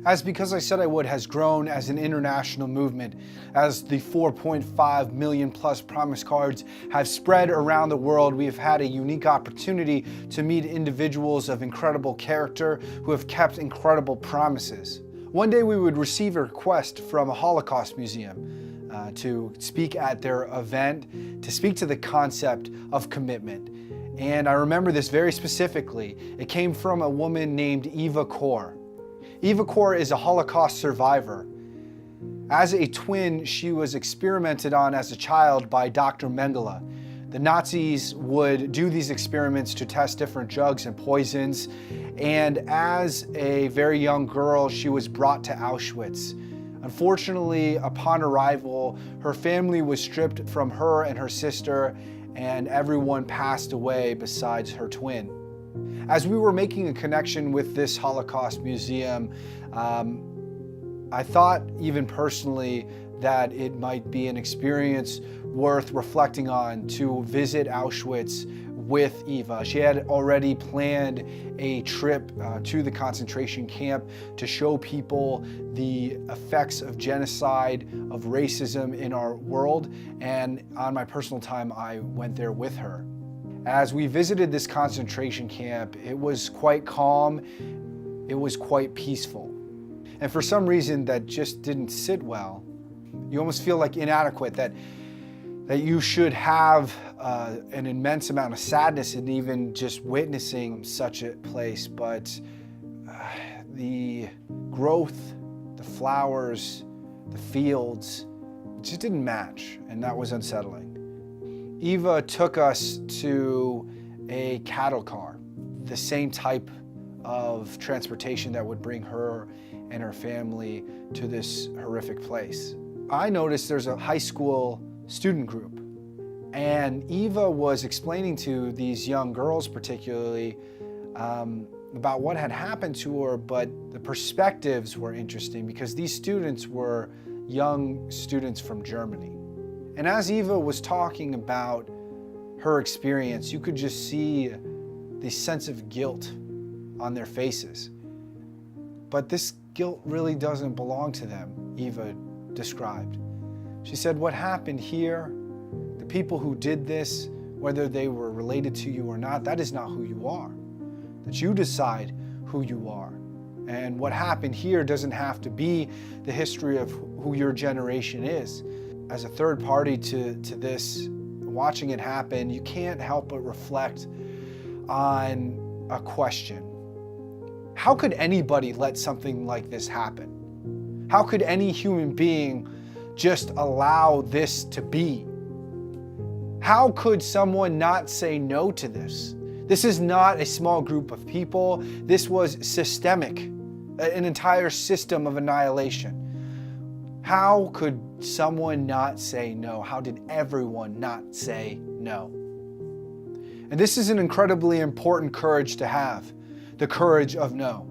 As Because I Said I Would has grown as an international movement, as the 4.5 million plus promise cards have spread around the world, we have had a unique opportunity to meet individuals of incredible character who have kept incredible promises. One day we would receive a request from a Holocaust museum to speak at their event, to speak to the concept of commitment. And I remember this very specifically. It came from a woman named Eva Kor. Eva Kor is a Holocaust survivor. As a twin, she was experimented on as a child by Dr. Mengele. The Nazis would do these experiments to test different drugs and poisons, and as a very young girl, she was brought to Auschwitz. Unfortunately, upon arrival, her family was stripped from her and her sister, and everyone passed away besides her twin. As we were making a connection with this Holocaust museum, I thought even personally that it might be an experience worth reflecting on to visit Auschwitz with Eva. She had already planned a trip to the concentration camp to show people the effects of genocide, of racism in our world, and on my personal time, I went there with her. As we visited this concentration camp, it was quite calm, it was quite peaceful. And for some reason that just didn't sit well. You almost feel like inadequate, that you should have an immense amount of sadness in even just witnessing such a place, but the growth, the flowers, the fields, just didn't match, and that was unsettling. Eva took us to a cattle car, the same type of transportation that would bring her and her family to this horrific place. I noticed there's a high school student group, and Eva was explaining to these young girls particularly about what had happened to her, but the perspectives were interesting because these students were young students from Germany. And as Eva was talking about her experience, you could just see the sense of guilt on their faces. But this guilt really doesn't belong to them, Eva described. She said, what happened here, the people who did this, whether they were related to you or not, that is not who you are. That you decide who you are. And what happened here doesn't have to be the history of who your generation is. As a third party to this, watching it happen, you can't help but reflect on a question. How could anybody let something like this happen? How could any human being just allow this to be? How could someone not say no to this? This is not a small group of people. This was systemic, an entire system of annihilation. How could someone not say no? How did everyone not say no? And this is an incredibly important courage to have, the courage of no.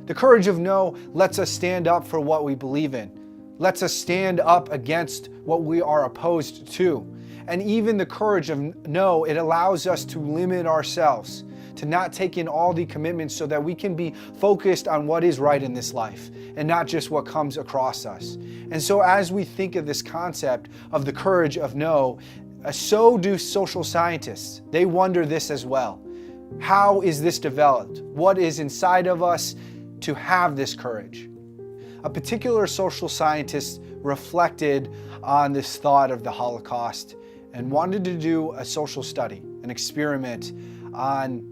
The courage of no lets us stand up for what we believe in, lets us stand up against what we are opposed to. And even the courage of no, it allows us to limit ourselves, to not take in all the commitments so that we can be focused on what is right in this life and not just what comes across us. And so as we think of this concept of the courage of no, so do social scientists. They wonder this as well. How is this developed? What is inside of us to have this courage? A particular social scientist reflected on this thought of the Holocaust and wanted to do a social study, an experiment on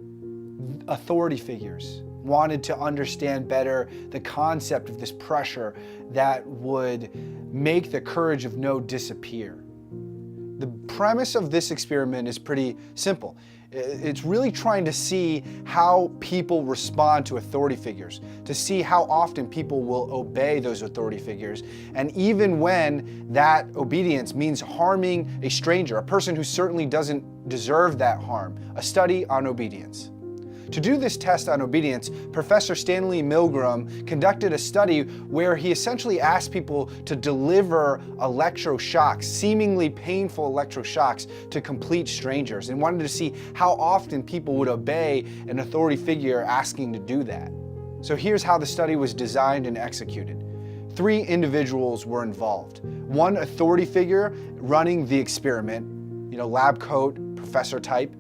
authority figures, wanted to understand better the concept of this pressure that would make the courage of no disappear. The premise of this experiment is pretty simple. It's really trying to see how people respond to authority figures, to see how often people will obey those authority figures, and even when that obedience means harming a stranger, a person who certainly doesn't deserve that harm, a study on obedience. To do this test on obedience, Professor Stanley Milgram conducted a study where he essentially asked people to deliver electroshocks, seemingly painful electroshocks, to complete strangers, and wanted to see how often people would obey an authority figure asking to do that. So here's how the study was designed and executed. 3 individuals were involved. One authority figure running the experiment, lab coat, professor type.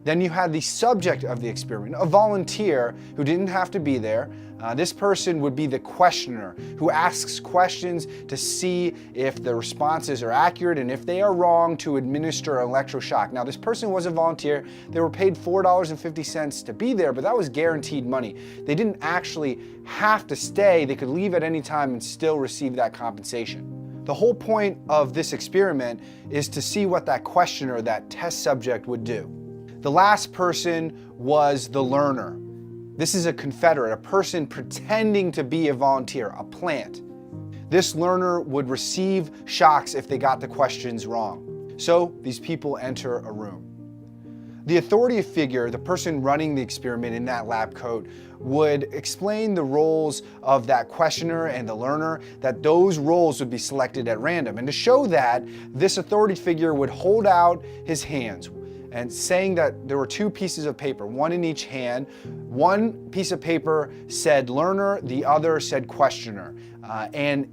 Then you had the subject of the experiment, a volunteer who didn't have to be there. This person would be the questioner who asks questions to see if the responses are accurate, and if they are wrong, to administer electroshock. Now, this person was a volunteer. They were paid $4.50 to be there, but that was guaranteed money. They didn't actually have to stay. They could leave at any time and still receive that compensation. The whole point of this experiment is to see what that questioner, that test subject, would do. The last person was the learner. This is a confederate, a person pretending to be a volunteer, a plant. This learner would receive shocks if they got the questions wrong. So these people enter a room. The authority figure, the person running the experiment in that lab coat, would explain the roles of that questioner and the learner, that those roles would be selected at random. And to show that, this authority figure would hold out his hands, and saying that there were 2 pieces of paper, one in each hand. One piece of paper said learner, the other said questioner. And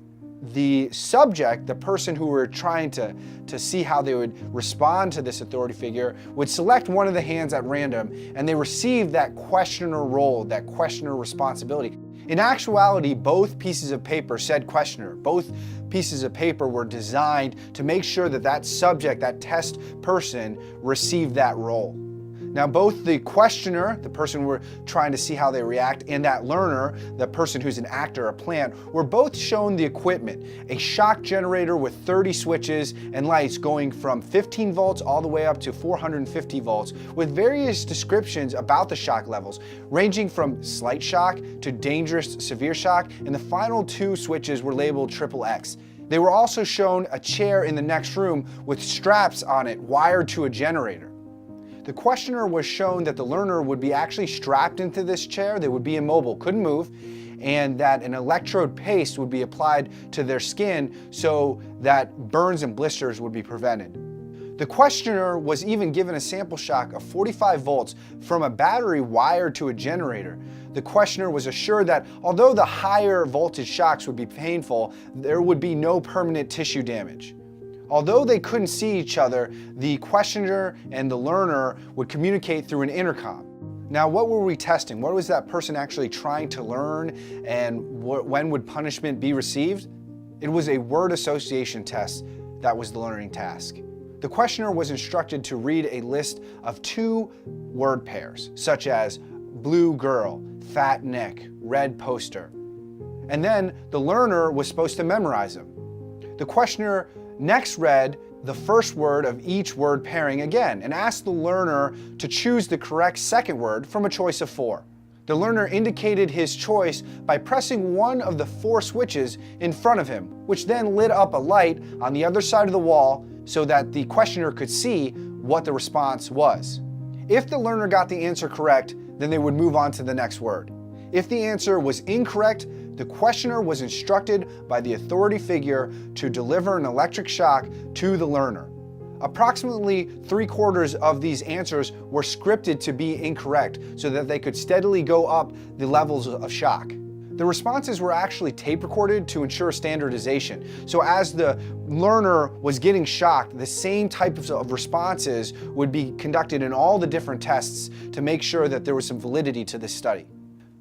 the subject, the person who were trying to see how they would respond to this authority figure, would select one of the hands at random, and they received that questioner role, that questioner responsibility. In actuality, both pieces of paper said questioner. Both pieces of paper were designed to make sure that that subject, that test person, received that role. Now, both the questioner, the person we're trying to see how they react, and that learner, the person who's an actor, a plant, were both shown the equipment, a shock generator with 30 switches and lights going from 15 volts all the way up to 450 volts, with various descriptions about the shock levels, ranging from slight shock to dangerous severe shock, and the final 2 switches were labeled XXX. They were also shown a chair in the next room with straps on it wired to a generator. The questioner was shown that the learner would be actually strapped into this chair. They would be immobile, couldn't move, and that an electrode paste would be applied to their skin so that burns and blisters would be prevented. The questioner was even given a sample shock of 45 volts from a battery wired to a generator. The questioner was assured that although the higher voltage shocks would be painful, there would be no permanent tissue damage. Although they couldn't see each other, the questioner and the learner would communicate through an intercom. Now, what were we testing? What was that person actually trying to learn, and when would punishment be received? It was a word association test that was the learning task. The questioner was instructed to read a list of 2 word pairs, such as blue girl, fat neck, red poster. And then the learner was supposed to memorize them. The questioner next read the first word of each word pairing again and asked the learner to choose the correct second word from a choice of 4. The learner indicated his choice by pressing one of the 4 switches in front of him, which then lit up a light on the other side of the wall so that the questioner could see what the response was. If the learner got the answer correct, then they would move on to the next word. If the answer was incorrect, the questioner was instructed by the authority figure to deliver an electric shock to the learner. Approximately 3/4 of these answers were scripted to be incorrect so that they could steadily go up the levels of shock. The responses were actually tape recorded to ensure standardization. So as the learner was getting shocked, the same types of responses would be conducted in all the different tests to make sure that there was some validity to this study.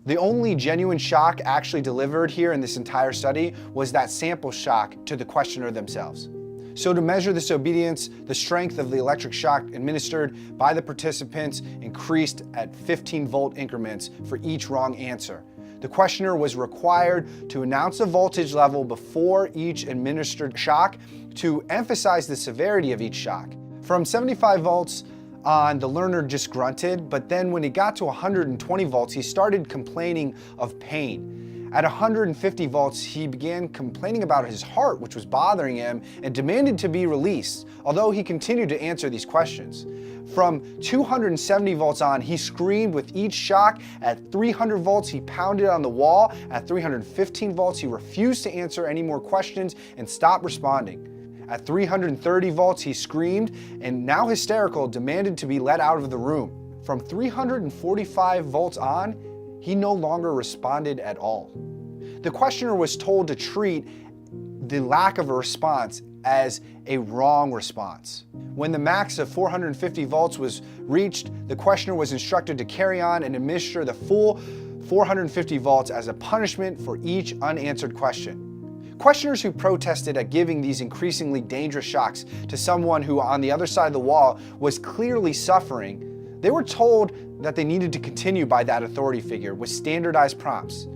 The only genuine shock actually delivered here in this entire study was that sample shock to the questioner themselves. So to measure this obedience, the strength of the electric shock administered by the participants increased at 15-volt increments for each wrong answer. The questioner was required to announce the voltage level before each administered shock to emphasize the severity of each shock. From 75 volts on, the learner just grunted, but then when he got to 120 volts, he started complaining of pain. At 150 volts, he began complaining about his heart, which was bothering him, and demanded to be released, although he continued to answer these questions. From 270 volts on, he screamed with each shock. At 300 volts, he pounded on the wall. At 315 volts, he refused to answer any more questions and stopped responding. At 330 volts, he screamed and, now hysterical, demanded to be let out of the room. From 345 volts on, he no longer responded at all. The questioner was told to treat the lack of a response as a wrong response. When the max of 450 volts was reached, the questioner was instructed to carry on and administer the full 450 volts as a punishment for each unanswered question. Questioners who protested at giving these increasingly dangerous shocks to someone who on the other side of the wall was clearly suffering, they were told that they needed to continue by that authority figure with standardized prompts.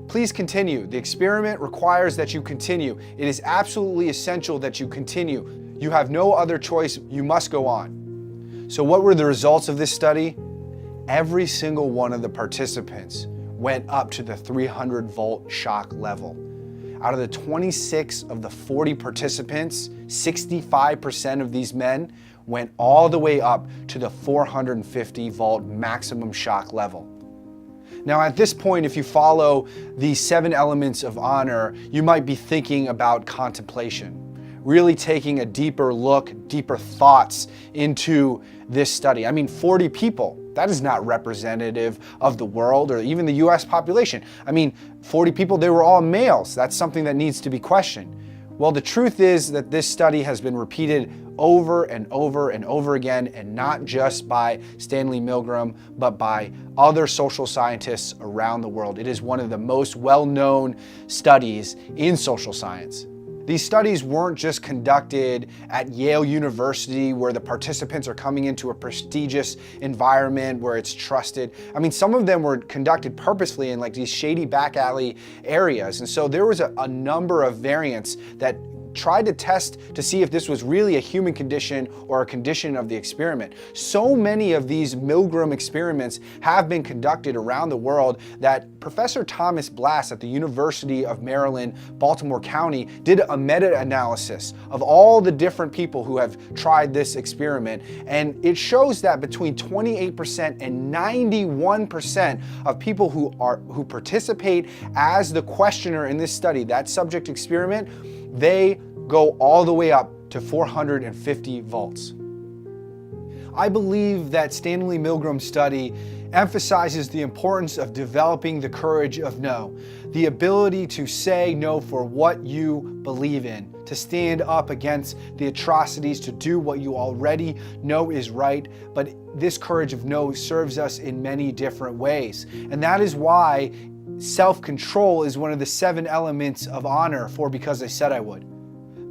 Please continue. The experiment requires that you continue. It is absolutely essential that you continue. You have no other choice. You must go on. So what were the results of this study? Every single one of the participants went up to the 300 volt shock level. Out of the 26 of the 40 participants, 65% of these men went all the way up to the 450 volt maximum shock level. Now at this point, if you follow the 7 elements of honor, you might be thinking about contemplation, really taking a deeper look, deeper thoughts into this study. I mean, 40 people, that is not representative of the world or even the US population. I mean, 40 people, they were all males. That's something that needs to be questioned. Well, the truth is that this study has been repeated over and over and over again, and not just by Stanley Milgram, but by other social scientists around the world. It is one of the most well-known studies in social science. These studies weren't just conducted at Yale University where the participants are coming into a prestigious environment where it's trusted. I mean, some of them were conducted purposefully in like these shady back alley areas. And so there was a number of variants that tried to test to see if this was really a human condition or a condition of the experiment. So many of these Milgram experiments have been conducted around the world that Professor Thomas Blass at the University of Maryland, Baltimore County, did a meta-analysis of all the different people who have tried this experiment. And it shows that between 28% and 91% of people who participate as the questioner in this study, that subject experiment, they go all the way up to 450 volts. I believe that Stanley Milgram's study emphasizes the importance of developing the courage of no, the ability to say no for what you believe in, to stand up against the atrocities, to do what you already know is right. But this courage of no serves us in many different ways. And that is why self-control is one of the 7 elements of honor for Because I Said I Would.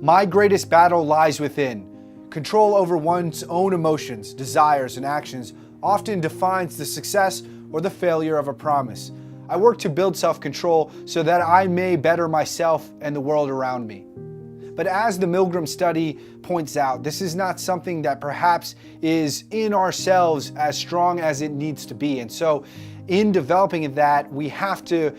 My greatest battle lies within. Control over one's own emotions, desires, and actions often defines the success or the failure of a promise. I work to build self-control so that I may better myself and the world around me. But as the Milgram study points out, this is not something that perhaps is in ourselves as strong as it needs to be. And so in developing that, we have to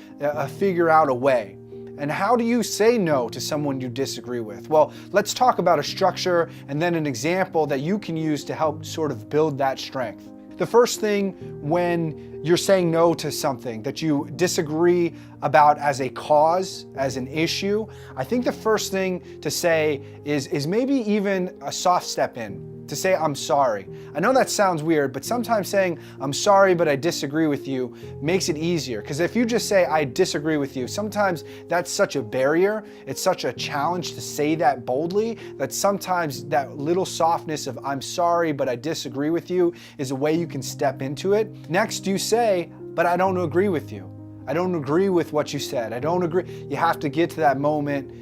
figure out a way. And how do you say no to someone you disagree with? Well, let's talk about a structure and then an example that you can use to help sort of build that strength. The first thing when you're saying no to something that you disagree about as a cause, as an issue, I think the first thing to say is maybe even a soft step in, to say, I'm sorry. I know that sounds weird, but sometimes saying, I'm sorry, but I disagree with you makes it easier. Because if you just say, I disagree with you, sometimes that's such a barrier. It's such a challenge to say that boldly that sometimes that little softness of I'm sorry, but I disagree with you is a way you can step into it. Next, you say, but I don't agree with you. I don't agree with what you said. I don't agree. You have to get to that moment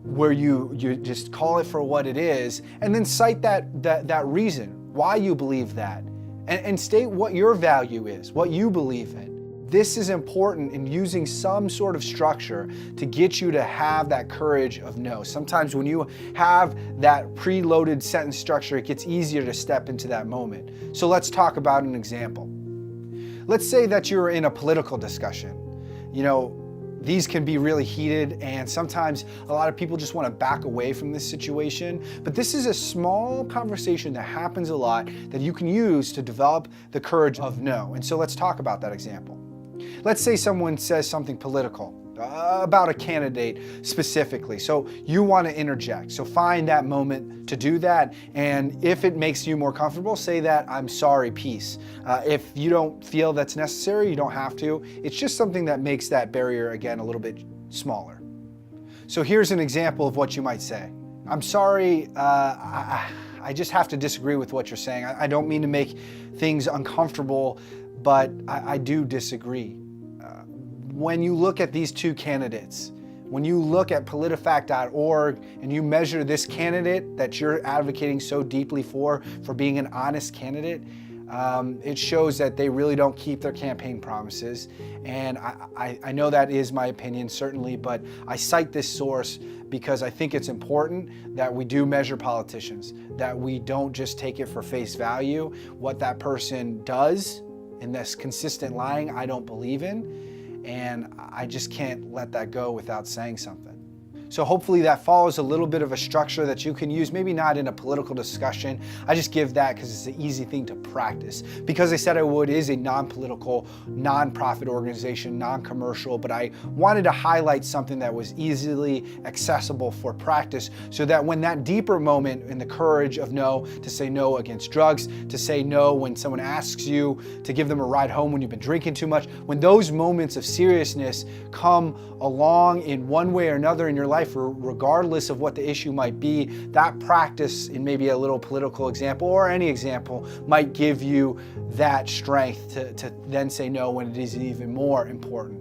where you just call it for what it is, and then cite that reason why you believe that, and state what your value is, what you believe in. This is important in using some sort of structure to get you to have that courage of no. Sometimes when you have that preloaded sentence structure, it gets easier to step into that moment. So let's talk about an example. Let's say that you're in a political discussion. You know, these can be really heated, and sometimes a lot of people just want to back away from this situation. But this is a small conversation that happens a lot that you can use to develop the courage of no. And so let's talk about that example. Let's say someone says something political. about a candidate specifically. So you want to interject. So find that moment to do that. And if it makes you more comfortable, say that "I'm sorry, peace." If you don't feel that's necessary, you don't have to. It's just something that makes that barrier, again, a little bit smaller. So here's an example of what you might say. "I'm sorry, I just have to disagree with what you're saying. I don't mean to make things uncomfortable, but I do disagree." When you look at these two candidates, when you look at politifact.org and you measure this candidate that you're advocating so deeply for being an honest candidate, it shows that they really don't keep their campaign promises. And I know that is my opinion, certainly, but I cite this source because I think it's important that we do measure politicians, that we don't just take it for face value. What that person does in this consistent lying, I don't believe in. And I just can't let that go without saying something. So hopefully that follows a little bit of a structure that you can use, maybe not in a political discussion. I just give that because it's an easy thing to practice. Because I said I would is a non-political, non-profit organization, non-commercial, but I wanted to highlight something that was easily accessible for practice so that when that deeper moment in the courage of no, to say no against drugs, to say no when someone asks you to give them a ride home when you've been drinking too much, when those moments of seriousness come along in one way or another in your life, regardless of what the issue might be, that practice in maybe a little political example or any example might give you that strength to then say no when it is even more important.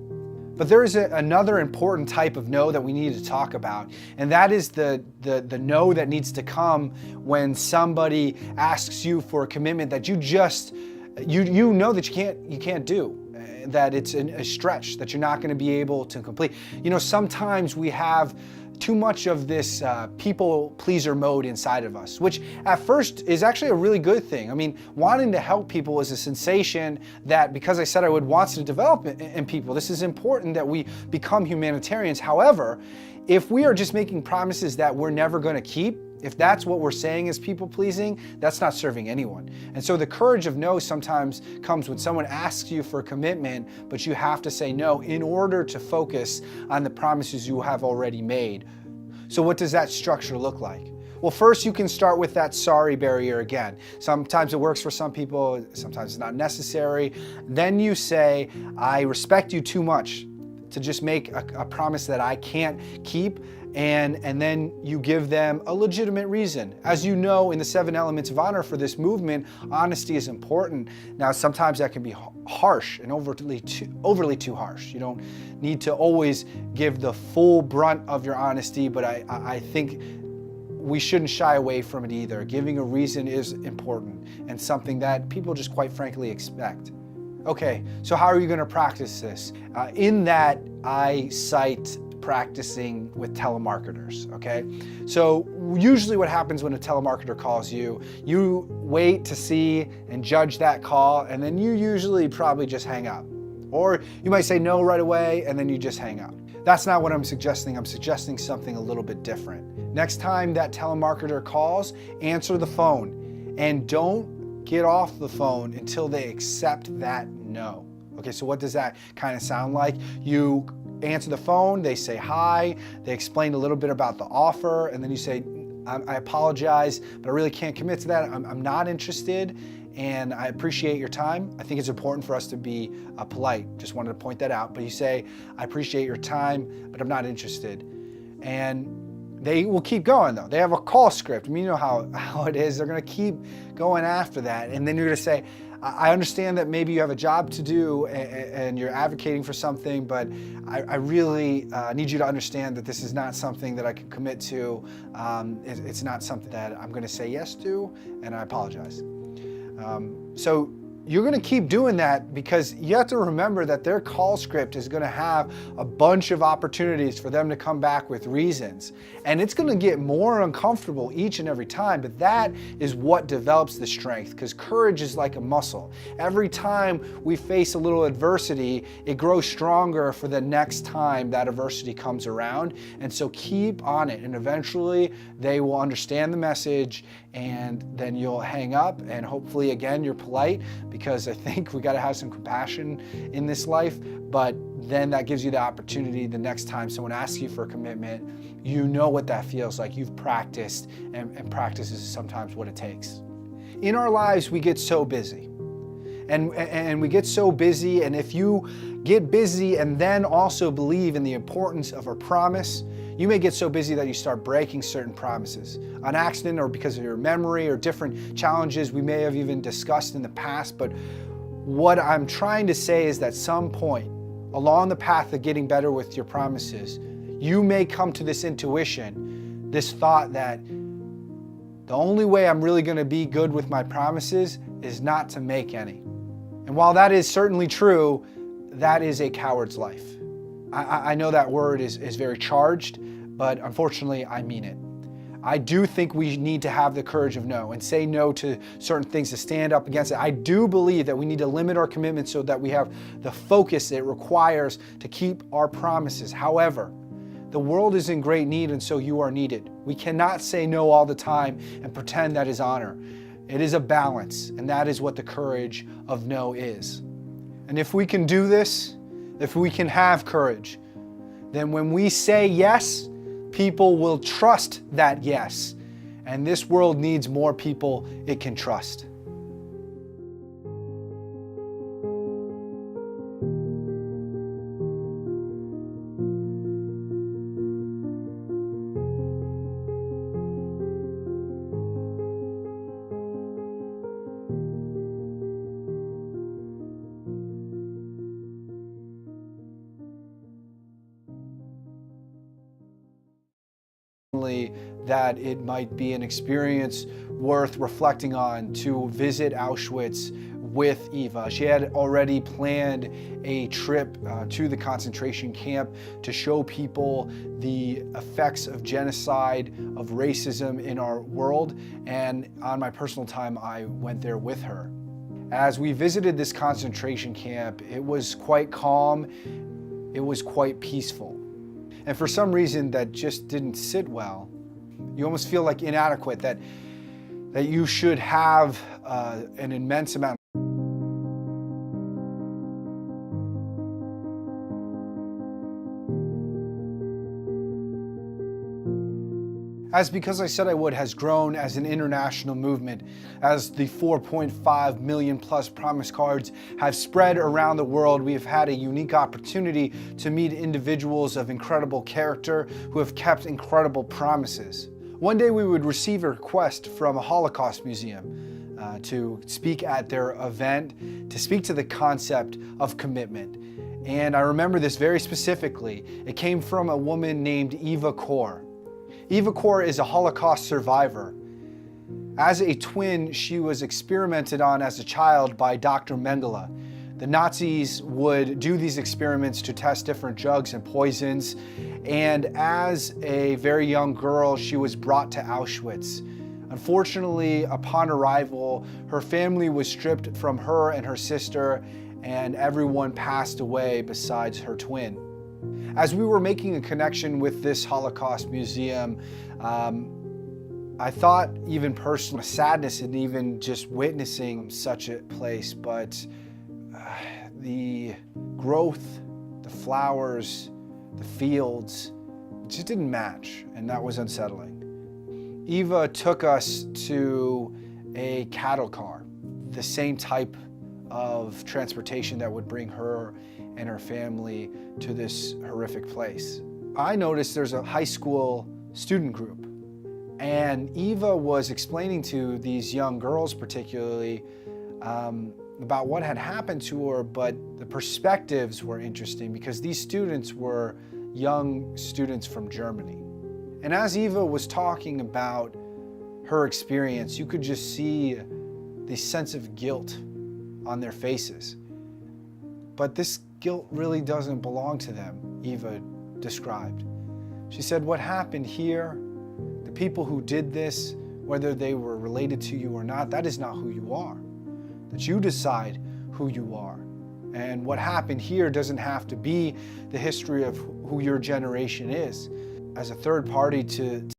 But there is another important type of no that we need to talk about, and that is the no that needs to come when somebody asks you for a commitment that you know that you can't do. That it's a stretch, that you're not going to be able to complete. You know, sometimes we have too much of this people pleaser mode inside of us, which at first is actually a really good thing. I mean, wanting to help people is a sensation that, because I said I would, wants to develop in people. This is important that we become humanitarians. However, if we are just making promises that we're never going to keep, if that's what we're saying is people pleasing, that's not serving anyone. And so the courage of no sometimes comes when someone asks you for a commitment, but you have to say no in order to focus on the promises you have already made. So what does that structure look like? Well, first you can start with that sorry barrier again. Sometimes it works for some people, sometimes it's not necessary. Then you say, "I respect you too much to just make a promise that I can't keep." And then you give them a legitimate reason. As you know, in the 7 elements of honor for this movement, honesty is important. Now, sometimes that can be harsh and overly too harsh. You don't need to always give the full brunt of your honesty, but I think we shouldn't shy away from it either. Giving a reason is important and something that people just quite frankly expect. Okay, so how are you going to practice this? In that, I cite practicing with telemarketers, okay? So usually what happens when a telemarketer calls you, you wait to see and judge that call, and then you usually probably just hang up. Or you might say no right away, and then you just hang up. That's not what I'm suggesting. I'm suggesting something a little bit different. Next time that telemarketer calls, answer the phone, and don't get off the phone until they accept that no. Okay, so what does that kind of sound like? You answer the phone, they say hi, they explain a little bit about the offer, and then you say, I apologize, but I really can't commit to that. I'm not interested, and I appreciate your time. I think it's important for us to be polite. Just wanted to point that out. But you say, I appreciate your time, but I'm not interested. And they will keep going though. They have a call script. I mean, you know how it is. They're gonna keep going after that. And then you're gonna say, I understand that maybe you have a job to do and you're advocating for something, but I really need you to understand that this is not something that I can commit to. It's not something that I'm gonna say yes to, and I apologize. So you're gonna keep doing that because you have to remember that their call script is gonna have a bunch of opportunities for them to come back with reasons. And it's gonna get more uncomfortable each and every time, but that is what develops the strength, because courage is like a muscle. Every time we face a little adversity, it grows stronger for the next time that adversity comes around. And so keep on it, and eventually they will understand the message, and then you'll hang up, and hopefully again you're polite, because I think we got to have some compassion in this life, but then that gives you the opportunity the next time someone asks you for a commitment, you know what that feels like. You've practiced, and practice is sometimes what it takes. In our lives, we get so busy. And we get so busy, and if you get busy and then also believe in the importance of a promise, you may get so busy that you start breaking certain promises on accident or because of your memory or different challenges we may have even discussed in the past. But what I'm trying to say is that at some point along the path of getting better with your promises, you may come to this intuition, this thought that the only way I'm really going to be good with my promises is not to make any. And while that is certainly true, that is a coward's life. I know that word is very charged, but unfortunately I mean it. I do think we need to have the courage of no and say no to certain things, to stand up against it. I do believe that we need to limit our commitments so that we have the focus it requires to keep our promises. However, the world is in great need, and so you are needed. We cannot say no all the time and pretend that is honor. It is a balance, and that is what the courage of no is. And if we can do this, if we can have courage, then when we say yes, people will trust that yes. And this world needs more people it can trust. That it might be an experience worth reflecting on to visit Auschwitz with Eva. She had already planned a trip to the concentration camp to show people the effects of genocide, of racism in our world, and on my personal time, I went there with her. As we visited this concentration camp, it was quite calm, it was quite peaceful. And for some reason that just didn't sit well. You almost feel like inadequate, that you should have an immense amount. As Because I Said I Would has grown as an international movement, as the 4.5 million plus promise cards have spread around the world, we have had a unique opportunity to meet individuals of incredible character who have kept incredible promises. One day we would receive a request from a Holocaust museum to speak at their event, to speak to the concept of commitment. And I remember this very specifically. It came from a woman named Eva Kor. Eva Kor is a Holocaust survivor. As a twin, she was experimented on as a child by Dr. Mengele. The Nazis would do these experiments to test different drugs and poisons, and as a very young girl, she was brought to Auschwitz. Unfortunately, upon arrival, her family was stripped from her and her sister, and everyone passed away besides her twin. As we were making a connection with this Holocaust museum, I thought even personal sadness in even just witnessing such a place, but the growth, the flowers, the fields, it just didn't match, and that was unsettling. Eva took us to a cattle car, the same type of transportation that would bring her and her family to this horrific place. I noticed there's a high school student group, and Eva was explaining to these young girls particularly about what had happened to her, but the perspectives were interesting because these students were young students from Germany. And as Eva was talking about her experience, you could just see the sense of guilt on their faces. But this guilt really doesn't belong to them, Eva described. She said, what happened here, the people who did this, whether they were related to you or not, that is not who you are. That you decide who you are. And what happened here doesn't have to be the history of who your generation is. As a third party to